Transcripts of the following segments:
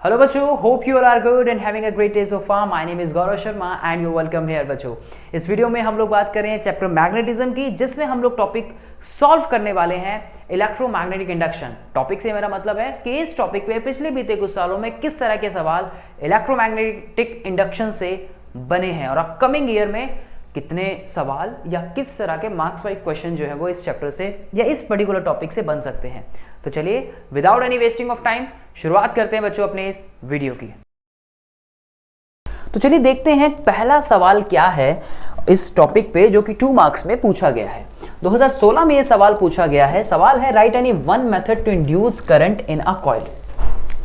Hello बच्चों, hope you all are good and having a great day so far. My name is Gaurav Sharma and you welcome here. बच्चों, इस video में हम लोग बात कर रहे हैं चैप्टर मैग्नेटिज्म की, जिसमें हम लोग टॉपिक सॉल्व करने वाले हैं इलेक्ट्रोमैग्नेटिक इंडक्शन। टॉपिक से मेरा मतलब है कि इस टॉपिक पे पिछले बीते कुछ सालों में किस तरह के सवाल इलेक्ट्रोमैग्नेटिक इंडक्शन से बने हैं और अपकमिंग ईयर में कितने सवाल या किस तरह के मार्क्स वाइज क्वेश्चन जो है वो इस चैप्टर से या इस पर्टिकुलर टॉपिक से बन सकते हैं। तो चलिए without any wasting of time शुरुआत करते हैं बच्चों अपने इस वीडियो की। तो चलिए देखते हैं पहला सवाल क्या है इस टॉपिक पे, जो कि 2 मार्क्स में पूछा गया है। 2016 में ये सवाल पूछा गया है। सवाल है write any one method to induce current in a coil.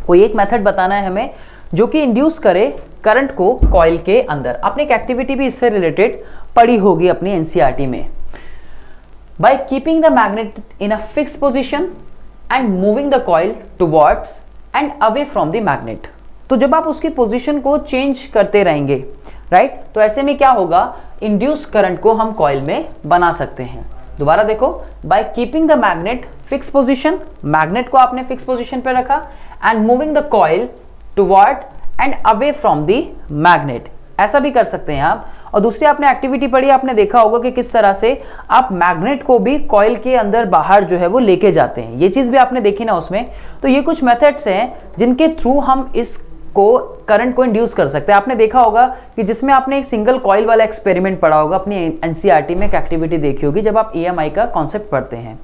कोई एक मेथड बताना है हमें जो कि इंड्यूस करे करंट को कॉइल के अंदर। आपने एक एक्टिविटी भी इससे रिलेटेड पढ़ी होगी अपनी एनसीईआरटी में। By keeping the magnet in a fixed position and moving the coil towards and away from the magnet. तो जब आप उसकी पोजीशन को चेंज करते रहेंगे राइट, तो ऐसे में क्या होगा, इंड्यूस करंट को हम कॉइल में बना सकते हैं। दोबारा देखो, by keeping the magnet fix position, magnet को आपने फिक्स पोजीशन पे रखा and moving the coil toward and away from the magnet, ऐसा भी कर सकते हैं आप। और दूसरी आपने एक्टिविटी पढ़ी, आपने देखा होगा कि किस तरह से आप मैग्नेट को भी कॉइल के अंदर बाहर जो है वो लेके जाते हैं। ये चीज भी आपने देखी ना उसमें। तो ये कुछ मेथड्स हैं जिनके थ्रू हम इस को करंट को इंड्यूस कर सकते हैं। आपने देखा होगा कि जिसमें आपने एक सिंगल कॉइल वाला एक्सपेरिमेंट पढ़ा होगा, अपनी एनसीईआरटी में एक एक्टिविटी देखी होगी जब आप ईएमआई का कॉन्सेप्ट पढ़ते हैं।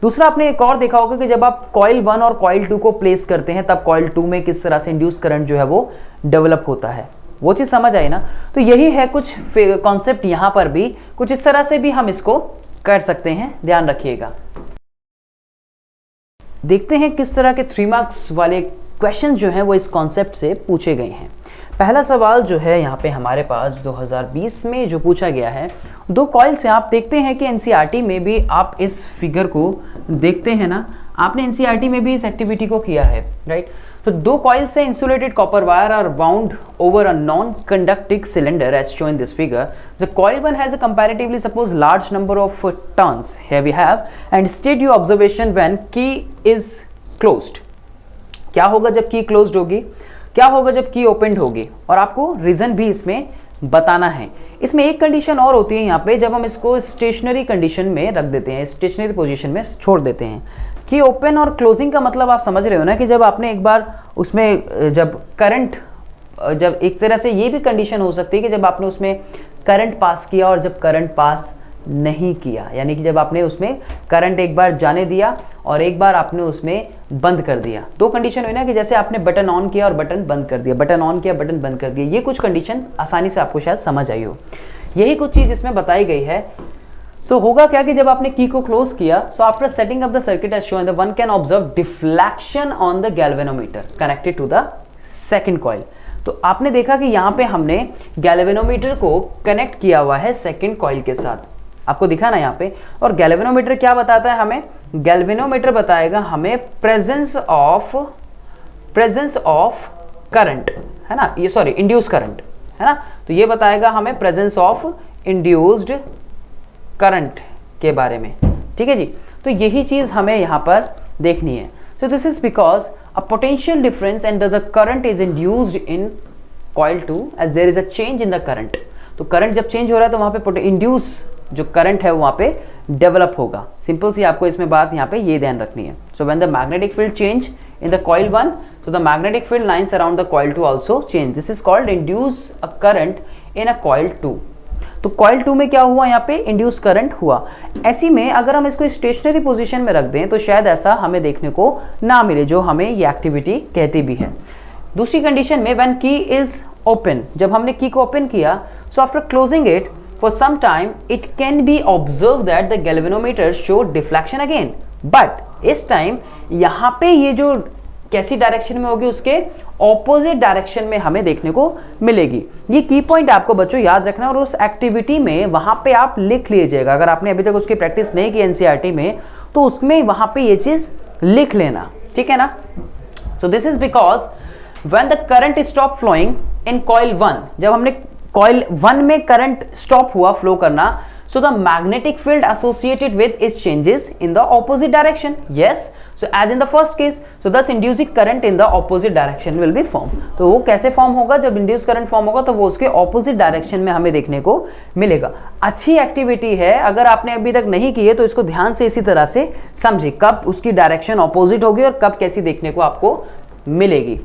दूसरा आपने एक और देखा होगा कि जब आप कॉइल 1 और कॉइल 2 को प्लेस करते हैं तब कॉइल 2 में किस तरह से इंड्यूस करंट जो है वो डेवलप होता है। वो चीज समझ आई ना। तो यही है कुछ कॉन्सेप्ट, यहां पर भी कुछ इस तरह से भी हम इसको कर सकते हैं, ध्यान रखिएगा। देखते हैं किस तरह के 3 मार्क्स वाले क्वेश्चन जो हैं वो इस कॉन्सेप्ट से पूछे गए हैं। पहला सवाल जो है यहाँ पे हमारे पास 2020 में जो पूछा गया है, 2 कॉइल से। आप देखते हैं कि एनसीईआरटी में भी आप इस फिगर को देखते हैं ना, आपने एनसीईआरटी में भी इस एक्टिविटी को किया है राइट। तो 2 कॉइल से insulated copper wire are bound over a non conducting cylinder as shown in this figure. The coil 1 has a comparatively suppose large number of turns, here we have, and state your observation when key is closed. क्या होगा जब की closed होगी, क्या होगा जब की opened होगी, और आपको रीजन भी इसमें बताना है। इसमें एक कंडीशन और होती है यहाँ पे, जब हम इसको स्टेशनरी कंडीशन में रख देते हैं, स्टेशनरी पोजीशन में छोड़ देते हैं। कि ओपन और क्लोजिंग का मतलब आप समझ रहे हो ना, कि जब आपने एक बार उसमें जब करंट, जब एक तरह से ये भी कंडीशन हो सकती है कि जब आपने उसमें करंट पास किया और जब करंट पास नहीं किया, यानी कि जब आपने उसमें करंट एक बार जाने दिया और एक बार आपने उसमें बंद कर दिया। 2 कंडीशन हुई ना, कि जैसे आपने बटन ऑन किया और बटन बंद कर दिया, बटन ऑन किया बटन बंद कर दिया। ये कुछ कंडीशन आसानी से आपको शायद समझ आई हो। यही कुछ चीज इसमें बताई गई है। सो होगा क्या कि जब आपने की को क्लोज किया, so after setting up the circuit as shown, the one can observe deflection on the galvanometer connected to the second coil. तो आपने देखा कि यहाँ पे हमने गैल्वेनोमीटर को कनेक्ट किया हुआ है सेकंड कॉइल के साथ, आपको दिखा ना यहाँ पे। और गैल्वेनोमीटर क्या बताता है हमें, गैल्वेनोमीटर बताएगा हमें प्रेजेंस ऑफ करंट, है ना, ये सॉरी इंड्यूस करंट, है ना। तो ये बताएगा हमें प्रेजेंस ऑफ इंड्यूस्ड करंट के बारे में, ठीक है जी। तो यही चीज हमें यहाँ पर देखनी है। So this is because a potential difference and the current is induced in coil 2 as there is a change in the current. तो करंट जब चेंज हो रहा है तो वहां पे इंड्यूस जो करंट है वहां पे डेवलप होगा। सिंपल सी आपको इसमें बात यहाँ पे ये ध्यान रखनी है। So when the magnetic field change in the coil 1, so the magnetic field lines around the coil 2 also change. This is called induce a current in a coil 2. तो कॉइल 2 में क्या हुआ, यहाँ पे इंड्यूस करंट हुआ। ऐसी में अगर हम इसको स्टेशनरी पोजीशन में रख दें तो शायद ऐसा हमें देखने को ना मिले, जो हमें ये एक्टिविटी कहती भी है। दूसरी कंडीशन में व्हेन की इज ओपन, जब हमने की को ओपन किया, so after closing it for some time it can be observe that the galvanometer show deflection again, but इस टाइम यहाँ पे ये जो कैसी डायरेक्शन में होगी, उसके ऑपोजिट डायरेक्शन में हमें देखने को मिलेगी। ये की पॉइंट आपको बच्चों याद रखना, और उस एक्टिविटी में वहां पे आप लिख लीजिएगा। अगर आपने अभी तक उसकी प्रैक्टिस नहीं की एनसीईआरटी में, तो उसमें वहां पे ये चीज लिख लेना, ठीक है ना। So this is because when the current stop flowing in coil 1, जब हमने कॉइल 1 में करंट स्टॉप हुआ फ्लो करना, so the magnetic field associated with its changes in the opposite direction. Yes, so so as in the first case, so this inducing current in the opposite direction will be form. तो वो कैसे form होगा, जब induce current form होगा तो वो उसके opposite direction में हमें देखने को मिलेगा। अच्छी एक्टिविटी है, अगर आपने अभी तक नहीं की है तो इसको ध्यान से इसी तरह से समझे, कब उसकी डायरेक्शन ऑपोजिट होगी और कब कैसी देखने को आपको मिलेगी,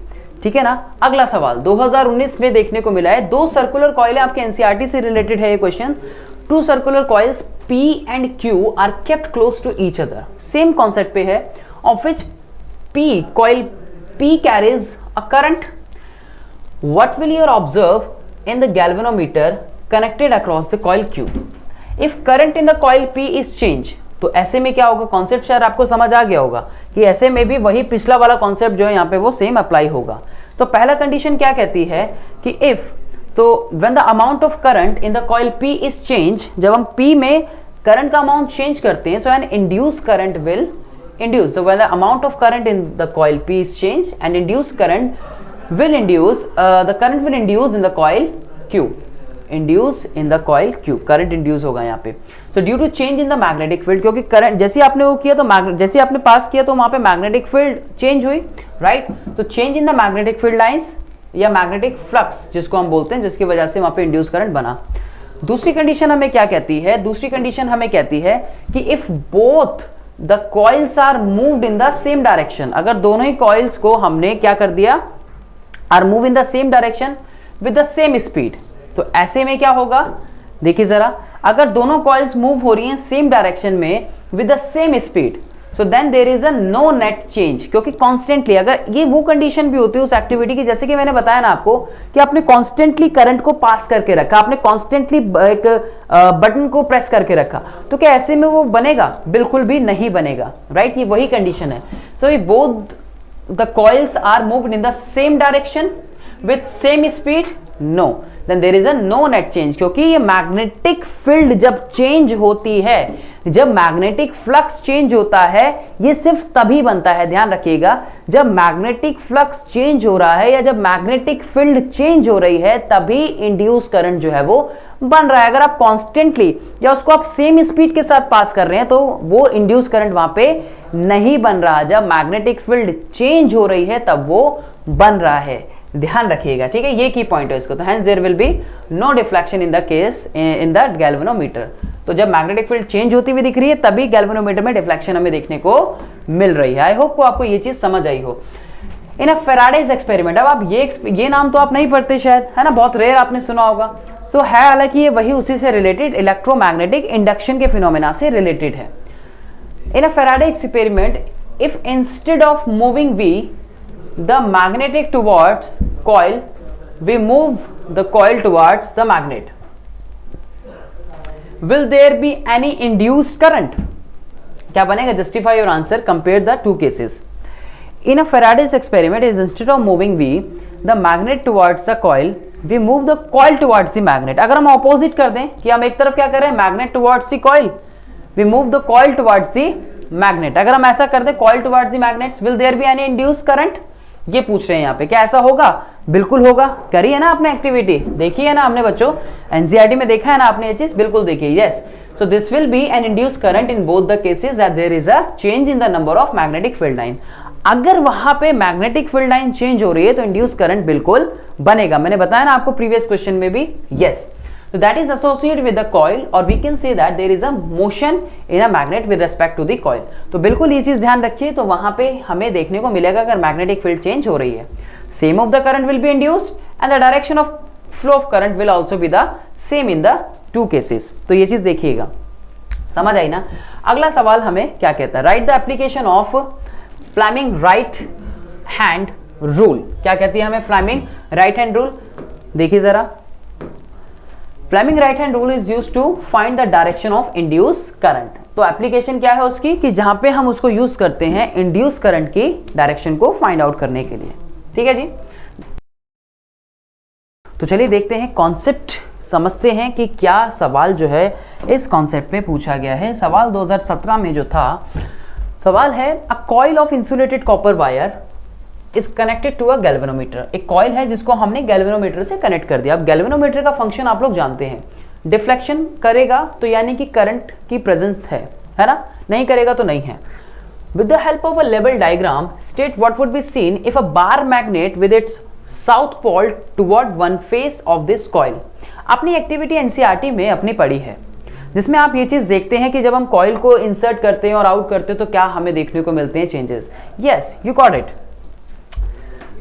ठीक है ना। अगला सवाल 2019 में देखने को मिला है, दो सर्कुलर कॉइलें, आपके एनसीईआरटी से रिलेटेड है ये question. Two circular coils P and Q are kept close to each other, same concept पे है, of which coil P carries a current. What will you observe in the galvanometer connected across the coil Q? If current in the coil P is changed, तो ऐसे में क्या होगा, concept शायद आपको समझ आ गया होगा कि ऐसे में भी वही पिछला वाला कॉन्सेप्ट जो है यहाँ पे वो सेम अप्लाई होगा। तो पहला कंडीशन क्या कहती है कि इफ, तो when the amount of current in the coil P is changed, जब हम P में करंट का अमाउंट चेंज करते हैं, so an induced current will induce. So when the amount of current in the coil P is changed, and induced current will induce, the current will induce in the coil Q. Induce in the coil Q, current induce होगा यहाँ पे। So due to change in the magnetic field, क्योंकि current जैसे आपने वो किया तो जैसे आपने पास किया तो वहाँ पे मैग्नेटिक फील्ड चेंज हुई, राइट। तो change in the magnetic field lines या मैग्नेटिक फ्लक्स जिसको हम बोलते हैं, जिसकी वजह से वहाँ पे इंड्यूस करंट बना। दूसरी कंडीशन हमें क्या कहती है, दूसरी कंडीशन हमें कहती है कि if both the coils are moved in the same direction, अगर दोनों ही कॉइल्स को हमने क्या कर दिया, are move in the same direction with the same speed, तो ऐसे में क्या होगा, देखिए जरा, अगर दोनों कॉइल्स मूव हो रही हैं सेम डायरेक्शन में with the same speed, so then there is a no net change, क्योंकि कॉन्स्टेंटली, अगर ये वो कंडीशन भी होती है उस एक्टिविटी की, जैसे कि मैंने बताया ना आपको कि आपने कॉन्स्टेंटली करंट को पास करके रखा, आपने कॉन्स्टेंटली एक बटन को प्रेस करके रखा, तो क्या ऐसे में वो बनेगा, बिल्कुल भी नहीं बनेगा, राइट। ये वही कंडीशन है। So both the coils are moved in the same direction with same speed, no, then there is a no net change, क्योंकि ये मैग्नेटिक फील्ड जब चेंज होती है, जब मैग्नेटिक फ्लक्स चेंज होता है, ये सिर्फ तभी बनता है, ध्यान रखिएगा, जब मैग्नेटिक फ्लक्स चेंज हो रहा है या जब मैग्नेटिक फील्ड चेंज हो रही है, तभी इंड्यूस करंट जो है वो बन रहा है। अगर आप कॉन्स्टेंटली या उसको आप सेम स्पीड के साथ पास कर रहे हैं तो वो इंड्यूस करंट वहां पे नहीं बन रहा, जब मैग्नेटिक फील्ड चेंज हो रही है तब वो बन रहा है, ध्यान रखिएगा, ठीक है। ये की पॉइंट है इसको। तो hence there will be no deflection in the case in the galvanometer. तो जब मैग्नेटिक फील्ड चेंज होती हुई दिख रही है तभी गैल्वेनोमीटर में डिफ्लेक्शन हमें देखने को मिल रही है। आई होप को आपको ये चीज समझ आई हो। इन अ फेराडेज एक्सपेरिमेंट, अब आप ये नाम तो आप नहीं पढ़ते शायद, है ना, बहुत रेयर आपने सुना होगा, तो है, हालांकि ये वही उसी से रिलेटेड इलेक्ट्रोमैग्नेटिक इंडक्शन के फिनोमेना से रिलेटेड है। In a Faraday experiment, if instead of moving we the magnetic towards coil, we move the coil towards the magnet, will there be any induced current? क्या बनेगा? Justify your answer, compare the two cases. In a Faraday's experiment, is instead of moving the magnet towards the coil, we move the coil towards the magnet. अगर हम opposite कर दें कि हम एक तरफ क्या कर रहे हैं, magnet towards the coil, we move the coil towards the magnet. अगर हम ऐसा कर दें coil towards the magnets, will there be any induced current? ये पूछ रहे हैं यहाँ पे, क्या ऐसा होगा? बिल्कुल होगा। करी है ना आपने एक्टिविटी, देखी है ना आपने बच्चों, एनसीईआरटी में देखा है ना आपने ये चीज, बिल्कुल देखिए। Yes, so this will be an induce current in both the cases that there is a change in the number of magnetic field line. अगर वहां पे मैग्नेटिक फील्ड लाइन चेंज हो रही है तो इंड्यूस करंट बिल्कुल बनेगा। मैंने बताया ना आपको प्रीवियस क्वेश्चन में भी। Yes, so that is associated with the coil, or we can say that there is a motion in a magnet with respect to the coil. तो बिल्कुल ये चीज ध्यान रखिए। तो वहां पे हमें देखने को मिलेगा अगर मैग्नेटिक फील्ड चेंज हो रही है, same of the current will be induced and the direction of flow of current will also be the same in the two cases. तो ये चीज देखिएगा, समझ आई ना। अगला सवाल हमें क्या कहता है, write the application of Fleming right hand rule. क्या कहती है हमें फ्लेमिंग राइट हैंड रूल? देखिए जरा, Fleming right hand rule is used to find the direction of induce current. तो एप्लीकेशन क्या है उसकी कि जहां पे हम उसको यूज करते हैं इंड्यूस करंट की डायरेक्शन को फाइंड आउट करने के लिए, ठीक है जी। तो चलिए देखते हैं, कॉन्सेप्ट समझते हैं कि क्या सवाल जो है इस कॉन्सेप्ट में पूछा गया है। सवाल 2017 में जो था, सवाल है a coil of insulated copper wire is connected to a galvanometer. एक कॉइल है जिसको हमने गैल्वेनोमीटर से कनेक्ट कर दिया। अब गैल्वेनोमीटर का फंक्शन आप लोग जानते हैं, डिफ्लेक्शन करेगा तो यानी कि करंट की प्रेजेंस है ना, नहीं करेगा तो नहीं है। With the help of a label diagram, state what would be seen if a bar magnet with its south pole toward one face of this coil. अपनी एक्टिविटी एनसीईआरटी में अपनी पढ़ी है, जिसमें आप ये चीज देखते हैं कि जब हम कॉइल को इंसर्ट करते हैं और आउट करते हैं तो क्या हमें देखने को मिलते हैं changes. Yes, you got it.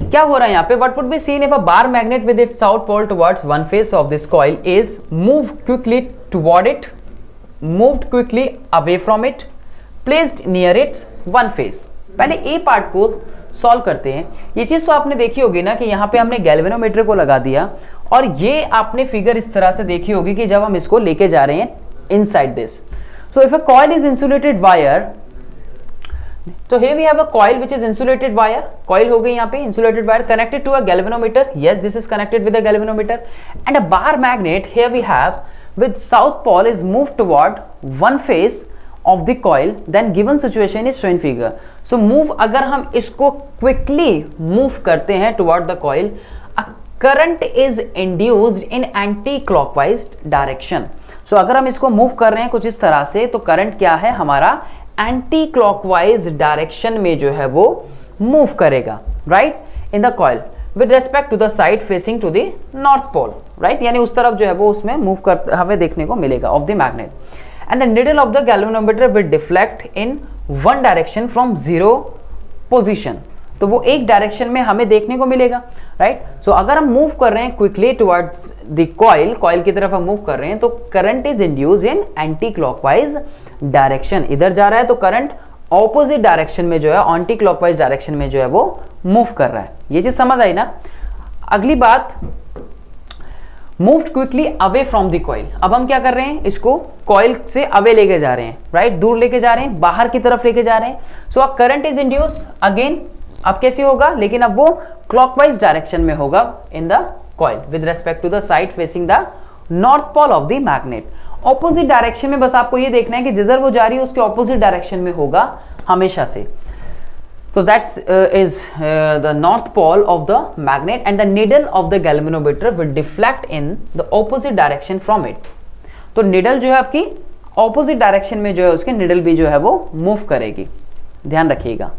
क्या हो रहा है यहाँ पे? What would be seen if a bar magnet with its south pole towards one face of this coil is moved quickly toward it, moved quickly away from it, placed near its one face. पहले ए part को solve करते हैं. ये चीज तो आपने देखी होगी ना कि यहाँ पे हमने गैल्वेनोमीटर को लगा दिया और ये आपने फिगर इस तरह से देखी होगी कि जब हम इसको लेके जा रहे हैं inside this. So if a coil is insulated wire, तो here we have a coil which is insulated wire. Coil हो गई यहाँ पे insulated wire connected to a galvanometer. Yes, this is connected with a galvanometer. And a bar magnet here we have with south pole is moved toward one face of the coil. Then given situation is shown figure. So move, अगर हम इसको quickly move करते हैं toward the coil, a current is induced in anti-clockwise direction. So अगर हम इसको move कर रहे हैं कुछ इस तरह से, तो current क्या है हमारा एंटी क्लॉकवाइज डायरेक्शन में जो है वो मूव करेगा, right, in the coil with respect to the side facing to the north pole, right, यानी उस तरफ जो है वो उसमें मूव कर हमें देखने को मिलेगा of the magnet. And the needle of the galvanometer will deflect in one direction from zero position. तो वो एक डायरेक्शन में हमें देखने को मिलेगा, राइट. सो अगर हम मूव कर रहे हैं quickly towards the coil, coil की तरफ हम मूव कर रहे हैं, तो current is induced in anti clockwise direction. इधर जा रहा है तो करंट ऑपोजिट डायरेक्शन में जो है एंटी क्लॉकवाइज डायरेक्शन में जो है वो मूव कर रहा है. ये चीज समझ आई ना. अगली बात, moved quickly away from the coil. अब हम क्या कर रहे हैं, इसको कॉइल से अवे लेके जा रहे हैं, राइट, दूर लेके जा रहे हैं, बाहर की तरफ लेके जा रहे हैं. सो अब करंट इज इंड्यूस अगेन. अब कैसे होगा, लेकिन अब वो क्लॉकवाइज डायरेक्शन में होगा in the coil with respect to the side facing the north pole of the magnet. Opposite direction में बस आपको ये देखना है कि जिधर वो जा रही है उसके ऑपोजिट डायरेक्शन में होगा हमेशा से. So that is the north pole of the magnet and the needle of the galvanometer will deflect in the opposite direction from it. तो needle जो है आपकी opposite direction में जो है उसके needle भी जो है वो move करेगी, ध्यान रखिएगा.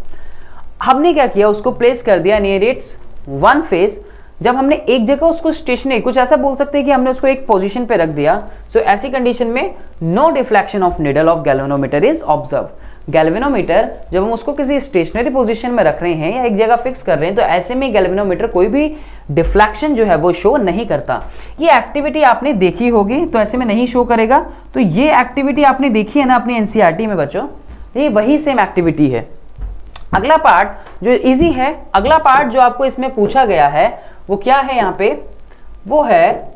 हमने क्या किया, उसको प्लेस कर दिया नियर इट्स वन फेस. जब हमने एक जगह उसको स्टेशनरी, कुछ ऐसा बोल सकते हैं कि हमने उसको एक पोजीशन पे रख दिया. सो ऐसी कंडीशन में no deflection of needle of galvanometer is observe. Galvanometer जब हम उसको किसी स्टेशनरी पोजीशन में रख रहे हैं या एक जगह फिक्स कर रहे हैं, तो ऐसे में गैल्वेनोमीटर कोई भी डिफ्लेक्शन जो है वो शो नहीं करता. ये एक्टिविटी आपने देखी होगी, तो ऐसे में नहीं शो करेगा. तो ये एक्टिविटी आपने देखी है ना अपनी एनसीईआरटी में बच्चों, ये वही सेम एक्टिविटी है. अगला पार्ट जो इजी है, अगला पार्ट जो आपको इसमें पूछा गया है वो क्या है यहाँ पे, वो है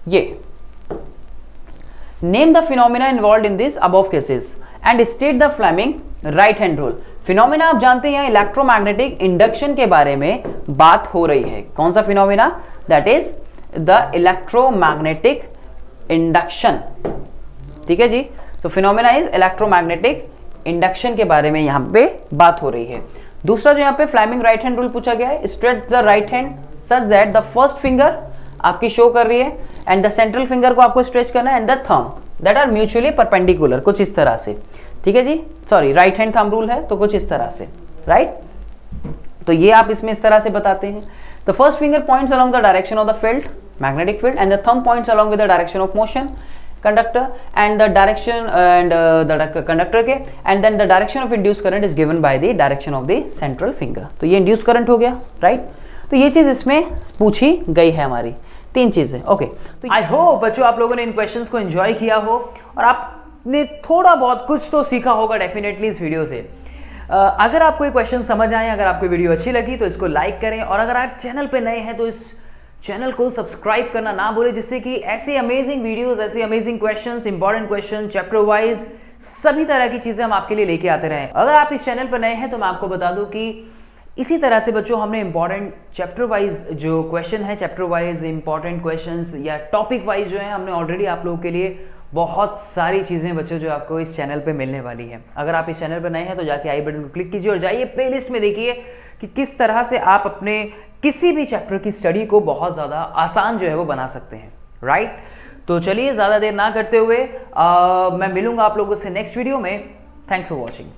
ये, name the phenomena involved in this above cases and state the Fleming right hand rule. Phenomena आप जानते हैं इलेक्ट्रोमैग्नेटिक इंडक्शन के बारे में बात हो रही है. कौन सा phenomena? That is the electromagnetic induction. ठीक है जी. तो फिनोमिना इज इलेक्ट्रोमैग्नेटिक इंडक्शन के बारे में यहाँ पे बात हो रही है. दूसरा जो यहाँ पे फ्लेमिंग राइट हैंड रूल पूछा गया है, stretch the right hand such that the first finger आपकी शो कर रही है एंड द सेंट्रल फिंगर को आपको स्ट्रेच करना है and the thumb that are mutually perpendicular, कुछ इस तरह से. ठीक है जी. Sorry, right hand thumb rule है तो कुछ इस तरह से, राइट. तो ये आप इसमें इस तरह से बताते हैं. The first finger points along the direction of the field, magnetic field, and the thumb points along with the direction of motion conductor and the direction and the conductor के, and then the direction of induced current is given by the direction of the central finger. तो ये induced current हो गया, right? तो ये चीज इसमें पूछी गई है हमारी. तीन चीजें. ओके, तो आई होप बच्चों आप लोगों ने इन क्वेश्चंस को एंजॉय किया हो और आपने थोड़ा बहुत कुछ तो सीखा होगा डेफिनेटली इस वीडियो से. अगर आपको ये क्वेश्चन समझ आए, अगर आपको वीडियो अच्छी लगी तो इसको लाइक करें, और अगर आप चैनल पे नए हैं तो इस चैनल को सब्सक्राइब करना ना भूलें, जिससे कि ऐसे अमेजिंग वीडियोस, ऐसे amazing questions, important question, chapter wise सभी तरह की चीज़ें हम आपके लिए लेके आते रहें. अगर आप इस चैनल पर नए हैं तो मैं आपको बता दूं कि इसी तरह से बच्चों हमने इंपॉर्टेंट चैप्टर वाइज जो क्वेश्चन है, चैप्टर वाइज इंपॉर्टेंट क्वेश्चंस या टॉपिक वाइज जो है, हमने ऑलरेडी आप लोगों के लिए बहुत सारी चीज़ें बच्चों जो आपको इस चैनल पे मिलने वाली है. अगर आप इस चैनल पर नए हैं तो जाके आई बटन को क्लिक कीजिए और जाइए प्लेलिस्ट में देखिए कि किस तरह से आप अपने किसी भी चैप्टर की स्टडी को बहुत ज़्यादा आसान जो है वो बना सकते हैं, राइट. तो चलिए ज़्यादा देर ना करते हुए मैं मिलूंगा आप लोगों से नेक्स्ट वीडियो में. Thanks for watching.